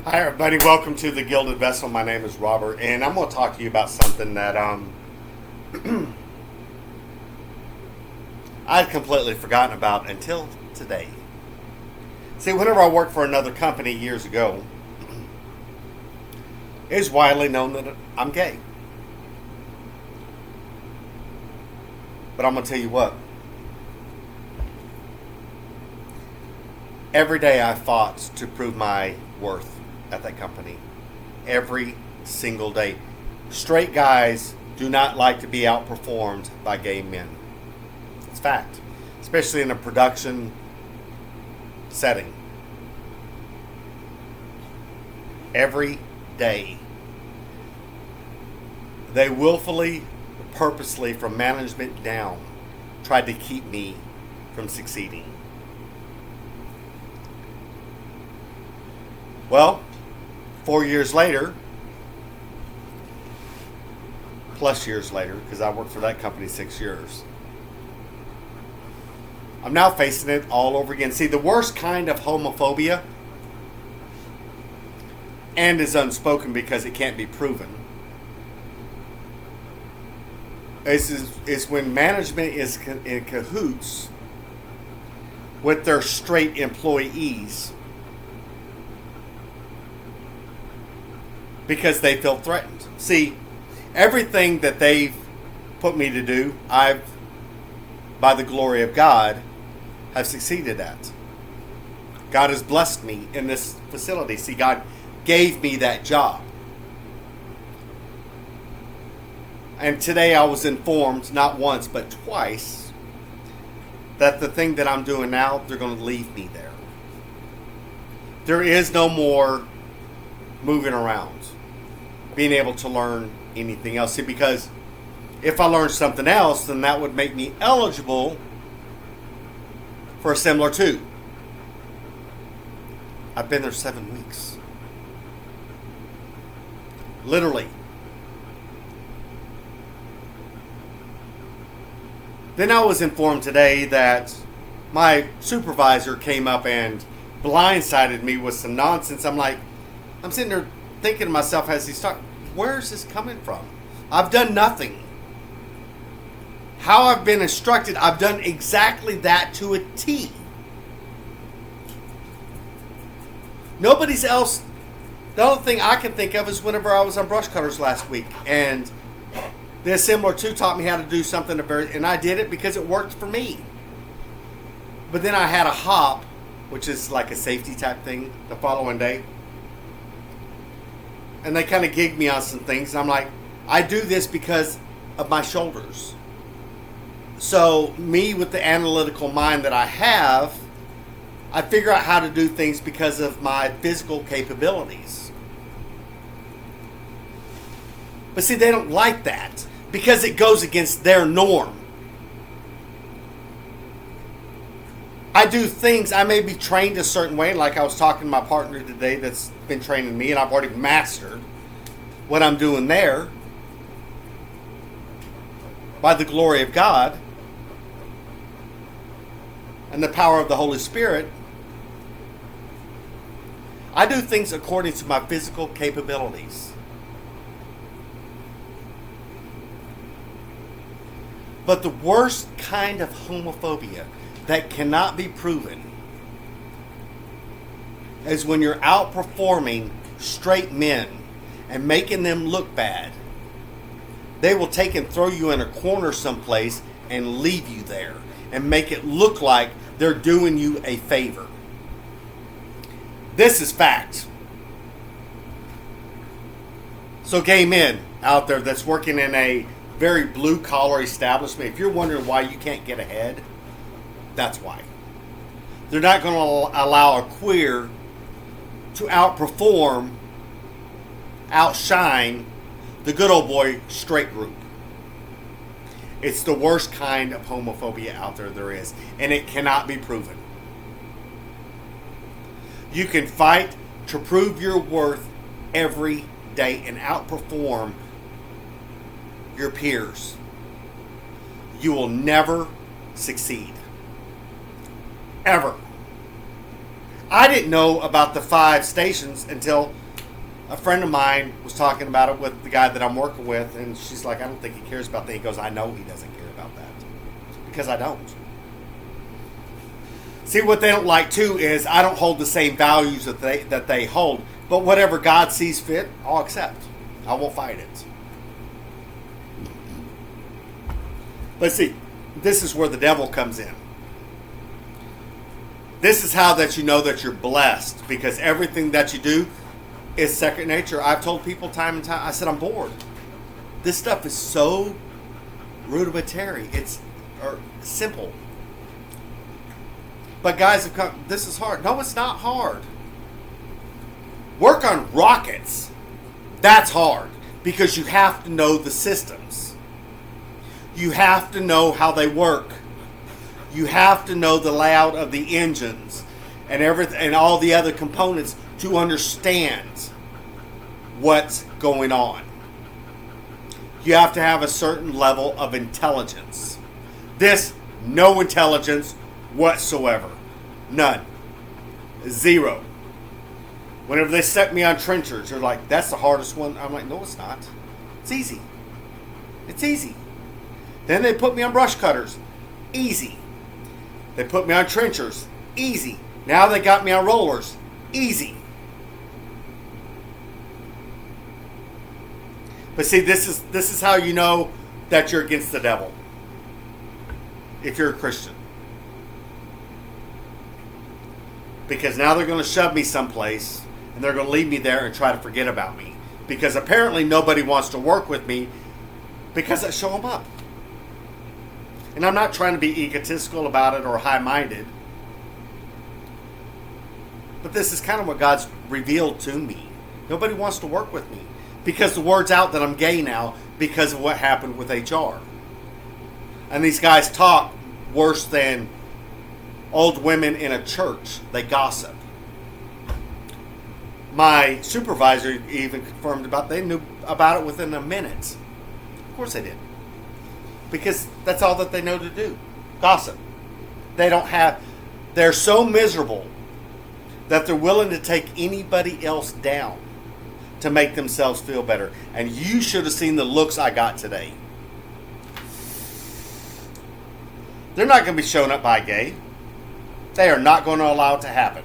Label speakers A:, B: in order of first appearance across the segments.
A: Hi, everybody. Welcome to the Gilded Vessel. My name is Robert, and I'm going to talk to you about something that I'd completely forgotten about until today. See, whenever I worked for another company years ago, it was widely known that I'm gay. But I'm going to tell you what. Every day I fought to prove my worth at that company. Every single day. Straight guys do not like to be outperformed by gay men. It's fact. Especially in a production setting. Every day. They willfully, purposely, from management down, tried to keep me from succeeding. Well, 4 years later, plus years later, because I worked for that company 6 years, I'm now facing it all over again. See, the worst kind of homophobia, and is unspoken because it can't be proven, is when management is in cahoots with their straight employees because they feel threatened. See, everything that they've put me to do, I've, by the glory of God, have succeeded at. God has blessed me in this facility. See, God gave me that job. And today I was informed, not once, but twice, that the thing that I'm doing now, they're going to leave me there. There is no more moving around, being able to learn anything else. See, because if I learn something else, then that would make me eligible for a similar 2. I've been there 7 weeks. Literally. Then I was informed today that my supervisor came up and blindsided me with some nonsense. I'm sitting there thinking to myself as he started, where is this coming from? I've done nothing. How I've been instructed, I've done exactly that to a T. Nobody's else. The only thing I can think of is whenever I was on brush cutters last week, and the assembler 2 taught me how to do something, and I did it because it worked for me. But then I had a hop, which is like a safety type thing, the following day. And they kind of gigged me on some things. And I'm like, I do this because of my shoulders. So me with the analytical mind that I have, I figure out how to do things because of my physical capabilities. But see, they don't like that because it goes against their norm. I do things, I may be trained a certain way, like I was talking to my partner today that's been training me, and I've already mastered what I'm doing there by the glory of God and the power of the Holy Spirit. I do things according to my physical capabilities. But the worst kind of homophobia that cannot be proven is when you're outperforming straight men and making them look bad. They will take and throw you in a corner someplace and leave you there and make it look like they're doing you a favor. This is fact. So gay men out there that's working in a very blue collar establishment, if you're wondering why you can't get ahead, that's why. They're not going to allow a queer to outperform, outshine the good old boy straight group. It's the worst kind of homophobia out there is, and it cannot be proven. You can fight to prove your worth every day and outperform your peers. You will never succeed. Ever. I didn't know about the 5 stations until a friend of mine was talking about it with the guy that I'm working with, and she's like, I don't think he cares about that. He goes, I know he doesn't care about that. Because I don't. See, what they don't like, too, is I don't hold the same values that they hold. But whatever God sees fit, I'll accept. I won't fight it. But see, this is where the devil comes in. This is how that you know that you're blessed, because everything that you do is second nature. I've told people time and time, I said, I'm bored. This stuff is so rudimentary. It's simple. But guys have come, this is hard. No, it's not hard. Work on rockets. That's hard, because you have to know the systems. You have to know how they work. You have to know the layout of the engines and everything and all the other components to understand what's going on. You have to have a certain level of intelligence. This, no intelligence whatsoever. None. Zero. Whenever they set me on trenchers, they're like, that's the hardest one. I'm like, no, it's not. It's easy. It's easy. Then they put me on brush cutters. Easy. They put me on trenchers. Easy. Now they got me on rollers. Easy. But see, this is how you know that you're against the devil. If you're a Christian. Because now they're going to shove me someplace and they're going to leave me there and try to forget about me. Because apparently nobody wants to work with me because I show them up. And I'm not trying to be egotistical about it or high-minded. But this is kind of what God's revealed to me. Nobody wants to work with me. Because the word's out that I'm gay now because of what happened with HR. And these guys talk worse than old women in a church. They gossip. My supervisor even confirmed they knew about it within a minute. Of course they did. Because that's all that they know to do. Gossip. They're so miserable that they're willing to take anybody else down to make themselves feel better. And you should have seen the looks I got today. They're not going to be shown up by gay. They are not going to allow it to happen.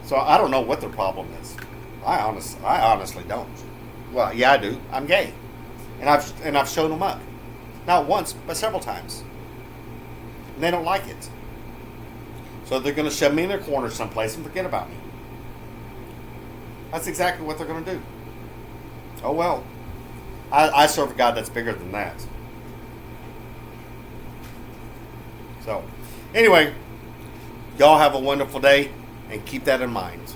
A: So I don't know what their problem is. I honestly don't. Well, yeah, I do. I'm gay, and I've shown them up, not once but several times, and they don't like it. So they're going to shove me in their corner someplace and forget about me. That's exactly what they're going to do. Oh well, I serve a God that's bigger than that. So, anyway, y'all have a wonderful day and keep that in mind.